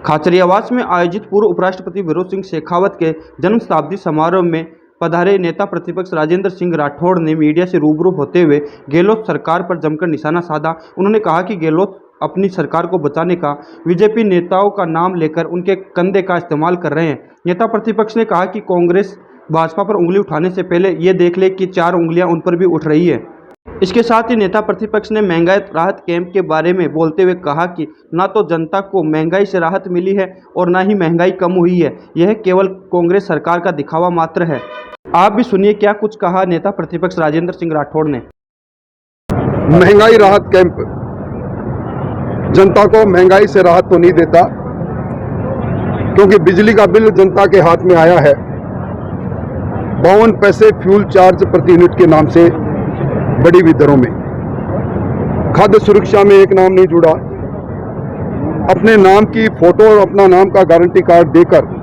खाचरियावास में आयोजित पूर्व उपराष्ट्रपति विरोध सिंह शेखावत के जन्म शताब्दी समारोह में पधारे नेता प्रतिपक्ष राजेंद्र सिंह राठौड़ ने मीडिया से रूबरू होते हुए गहलोत सरकार पर जमकर निशाना साधा। उन्होंने कहा कि गहलोत अपनी सरकार को बचाने का बीजेपी नेताओं का नाम लेकर उनके कंधे का इस्तेमाल कर रहे हैं। नेता प्रतिपक्ष ने कहा कि कांग्रेस भाजपा पर उंगली उठाने से पहले ये देख ले कि 4 उंगलियां उन पर भी उठ रही है। इसके साथ ही नेता प्रतिपक्ष ने महंगाई राहत कैंप के बारे में बोलते हुए कहा कि ना तो जनता को महंगाई से राहत मिली है और ना ही महंगाई कम हुई है, यह केवल कांग्रेस सरकार का दिखावा मात्र है। आप भी सुनिए क्या कुछ कहा नेता प्रतिपक्ष राजेंद्र सिंह राठौड़ ने। महंगाई राहत कैंप जनता को महंगाई से राहत तो नहीं देता, क्योंकि बिजली का बिल जनता के हाथ में आया है 52 पैसे फ्यूल चार्ज प्रति यूनिट के नाम से बढ़ी हुई दरों में। खाद्य सुरक्षा में एक नाम नहीं जुड़ा। अपने नाम की फोटो और अपना नाम का गारंटी कार्ड देकर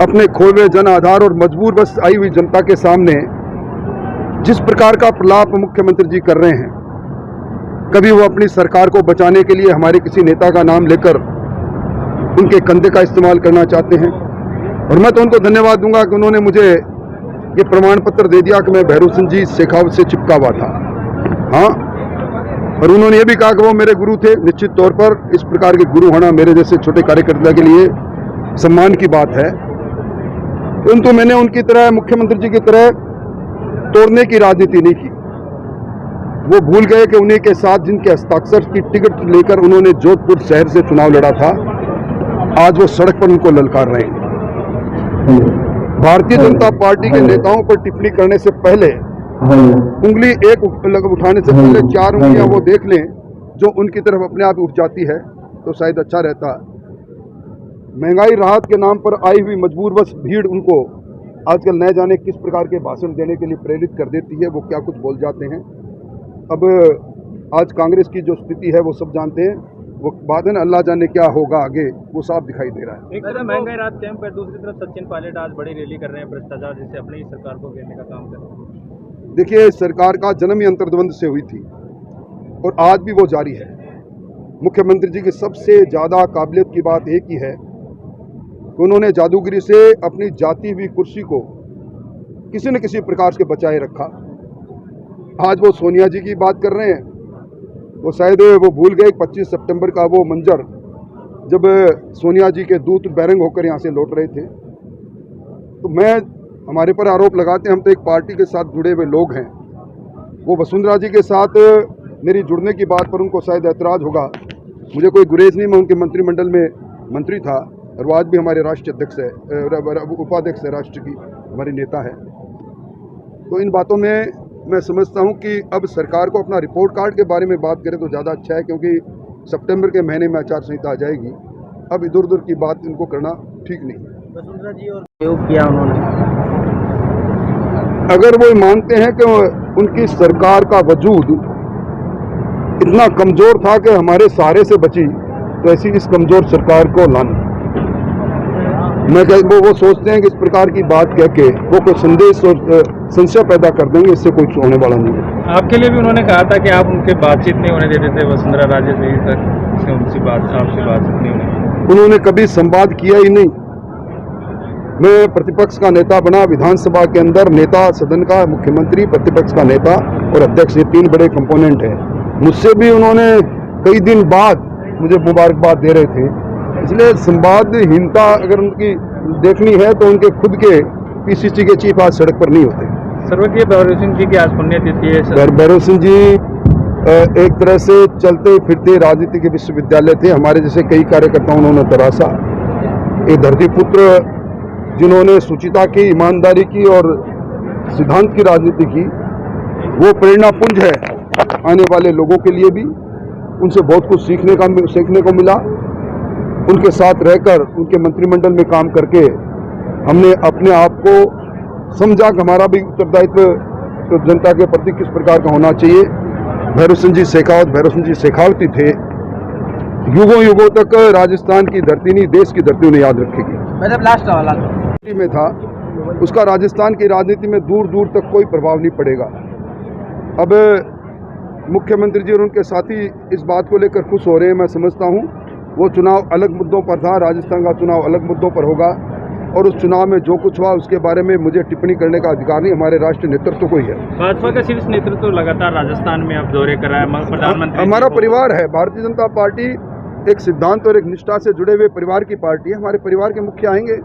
अपने खोए हुए जन आधार और मजबूर बस आई हुई जनता के सामने जिस प्रकार का प्रलाप मुख्यमंत्री जी कर रहे हैं, कभी वो अपनी सरकार को बचाने के लिए हमारे किसी नेता का नाम लेकर उनके कंधे का इस्तेमाल करना चाहते हैं। और मैं तो उनको धन्यवाद दूंगा कि उन्होंने मुझे ये प्रमाण पत्र दे दिया कि मैं भैरव सिंह जी शेखावत से चिपका हुआ था। हाँ, और उन्होंने ये भी कहा कि वो मेरे गुरु थे। निश्चित तौर पर इस प्रकार के गुरु होना मेरे जैसे छोटे कार्यकर्ता के लिए सम्मान की बात है, परंतु मैंने उनकी तरह मुख्यमंत्री जी की तरह तोड़ने की राजनीति नहीं की। वो भूल गए कि उन्हीं के साथ जिनके हस्ताक्षर की टिकट लेकर उन्होंने जोधपुर शहर से चुनाव लड़ा था, आज वो सड़क पर उनको ललकार रहे हैं। भारतीय जनता पार्टी के नेताओं पर टिप्पणी करने से पहले उंगली एक उठाने से पहले 4 उंगलियां वो देख लें जो उनकी तरफ अपने आप उठ जाती है, तो शायद अच्छा रहता। महंगाई राहत के नाम पर आई हुई मजबूर बस भीड़ उनको आजकल न जाने किस प्रकार के भाषण देने के लिए प्रेरित कर देती है। वो क्या कुछ बोल जाते हैं। अब आज कांग्रेस की जो स्थिति है वो सब जानते हैं। वो बाद में अल्लाह जाने क्या होगा आगे, वो साफ दिखाई दे रहा है। एक तरफ महंगाई राहत कैंप है, दूसरी तरफ सचिन पायलट आज बड़ी रैली कर रहे हैं भ्रष्टाचार जिससे अपनी ही सरकार को घेरने का काम कर रहे हैं। देखिए, सरकार का जन्म ही अंतर्द्वंद से हुई थी और आज भी वो जारी है। मुख्यमंत्री जी की सबसे ज़्यादा काबिलियत की बात एक ही है कि उन्होंने जादूगिरी से अपनी जाती हुई कुर्सी को किसी न किसी प्रकार से बचाए रखा। आज वो सोनिया जी की बात कर रहे हैं। वो शायद वो भूल गए 25 सितंबर का वो मंजर जब सोनिया जी के दूत बैरंग होकर यहाँ से लौट रहे थे। तो हमारे पर आरोप लगाते हैं, हम तो एक पार्टी के साथ जुड़े हुए लोग हैं। वो वसुंधरा जी के साथ मेरी जुड़ने की बात पर उनको शायद ऐतराज़ होगा। मुझे कोई गुरेज नहीं, मैं उनके मंत्रिमंडल में मंत्री था और वो आज भी हमारे राष्ट्रीय अध्यक्ष है, उपाध्यक्ष है राष्ट्र की, हमारी नेता है। तो इन बातों में मैं समझता हूं कि अब सरकार को अपना रिपोर्ट कार्ड के बारे में बात करें तो ज़्यादा अच्छा है, क्योंकि सितंबर के महीने में आचार संहिता आ जाएगी। अब इधर उधर की बात इनको करना ठीक नहीं है। वसुंधरा जी और प्रयोग किया उन्होंने। अगर वो मानते हैं कि उनकी सरकार का वजूद इतना कमज़ोर था कि हमारे सहारे से बची, तो ऐसी इस कमज़ोर सरकार को लाना। मैं वो सोचते हैं कि इस प्रकार की बात कह के वो कोई संदेश और संशय पैदा कर देंगे, इससे कुछ होने वाला नहीं है। आपके लिए भी उन्होंने कहा था कि आप उनके बातचीत नहीं होने देते थे, वसुंधरा राजे से तक उनसे आपसे बातचीत नहीं होने। उन्होंने कभी संवाद किया ही नहीं। मैं प्रतिपक्ष का नेता बना, विधानसभा के अंदर नेता सदन का, मुख्यमंत्री, प्रतिपक्ष का नेता और अध्यक्ष, ये 3 बड़े कंपोनेंट हैं। मुझसे भी उन्होंने कई दिन बाद मुझे मुबारकबाद दे रहे थे। इसलिए संवादहीनता अगर उनकी देखनी है तो उनके खुद के पीसीसी के चीफ आज सड़क पर नहीं होते। स्वर्गीय भैरव सिंह जी की आज पुण्यतिथि है। भैरव सिंह जी एक तरह से चलते फिरते राजनीति के विश्वविद्यालय थे। हमारे जैसे कई कार्यकर्ताओं उन्होंने तराशा। एक धरतीपुत्र जिन्होंने सुचिता की, ईमानदारी की और सिद्धांत की राजनीति की, वो प्रेरणा पुंज है आने वाले लोगों के लिए भी। उनसे बहुत कुछ सीखने को मिला। उनके साथ रहकर, उनके मंत्रिमंडल में काम करके हमने अपने आप को समझा कि हमारा भी उत्तरदायित्व जनता के प्रति किस प्रकार का होना चाहिए। भैरव सिंह जी शेखावती थे। युगों युगों तक राजस्थान की धरती नहीं, देश की धरती उन्हें याद रखेगी। मतलब लास्ट वाला में था, उसका राजस्थान की राजनीति में दूर दूर तक कोई प्रभाव नहीं पड़ेगा। अब मुख्यमंत्री जी और उनके साथी इस बात को लेकर खुश हो रहे हैं। मैं समझता हूं वो चुनाव अलग मुद्दों पर था, राजस्थान का चुनाव अलग मुद्दों पर होगा और उस चुनाव में जो कुछ हुआ उसके बारे में मुझे टिप्पणी करने का अधिकार नहीं, हमारे राष्ट्रीय नेतृत्व को ही है। भाजपा का शीर्ष नेतृत्व लगातार राजस्थान में अब दौरे कर रहा है, प्रधानमंत्री हमारा परिवार है, भारतीय जनता पार्टी एक सिद्धांत और एक निष्ठा से जुड़े हुए परिवार की पार्टी है। हमारे परिवार के मुखिया आएंगे,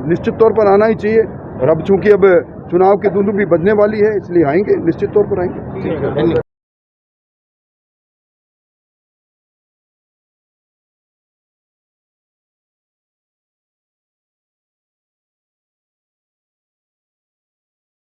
निश्चित तौर पर आना ही चाहिए, और अब चूंकि अब चुनाव की धुन भी बजने वाली है इसलिए आएंगे, निश्चित तौर पर आएंगे।